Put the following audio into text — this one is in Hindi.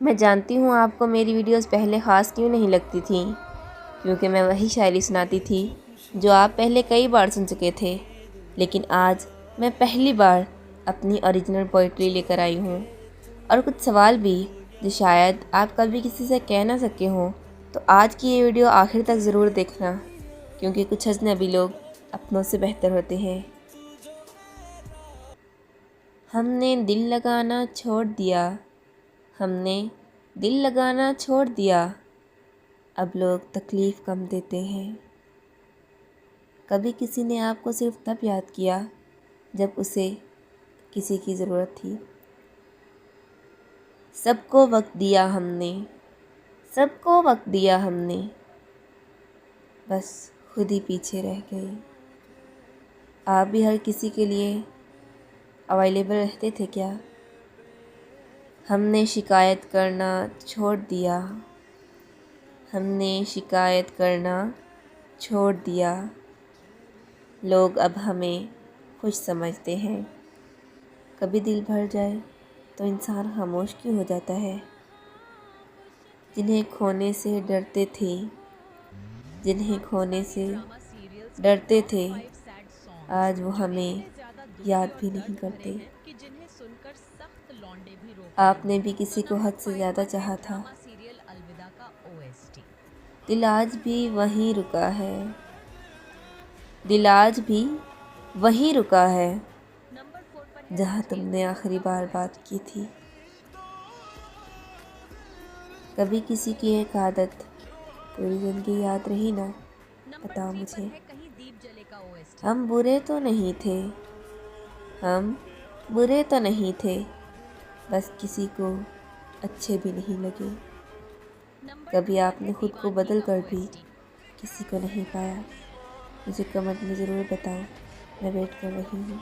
मैं जानती हूँ आपको मेरी वीडियोस पहले ख़ास क्यों नहीं लगती थी, क्योंकि मैं वही शायरी सुनाती थी जो आप पहले कई बार सुन चुके थे। लेकिन आज मैं पहली बार अपनी ओरिजिनल पोइट्री लेकर आई हूँ, और कुछ सवाल भी जो शायद आप कभी किसी से कह ना सके हों। तो आज की ये वीडियो आखिर तक ज़रूर देखना, क्योंकि कुछ अजनबी लोग अपनों से बेहतर होते हैं। हमने दिल लगाना छोड़ दिया, हमने दिल लगाना छोड़ दिया, अब लोग तकलीफ़ कम देते हैं। कभी किसी ने आपको सिर्फ तब याद किया जब उसे किसी की ज़रूरत थी। सबको वक्त दिया हमने, सबको वक्त दिया हमने, बस खुद ही पीछे रह गए। आप भी हर किसी के लिए अवेलेबल रहते थे क्या? हमने शिकायत करना छोड़ दिया, हमने शिकायत करना छोड़ दिया, लोग अब हमें खुश समझते हैं। कभी दिल भर जाए तो इंसान खामोश क्यों हो जाता है? जिन्हें खोने से डरते थे, जिन्हें खोने से डरते थे, आज वो हमें याद भी नहीं करते। आपने भी किसी को हद से ज़्यादा चाहा था, दिल आज भी वहीं रुका है, दिल आज भी वहीं रुका है जहाँ तुमने आखिरी बार बात की थी। कभी किसी की एक आदत पूरी ज़िंदगी याद रही ना? बताओ मुझे। हम बुरे तो नहीं थे, हम बुरे तो नहीं थे, बस किसी को अच्छे भी नहीं लगे। कभी आपने खुद को बदल कर भी किसी को नहीं पाया? मुझे कमेंट में ज़रूर बताओ, मैं वेट कर रही हूँ।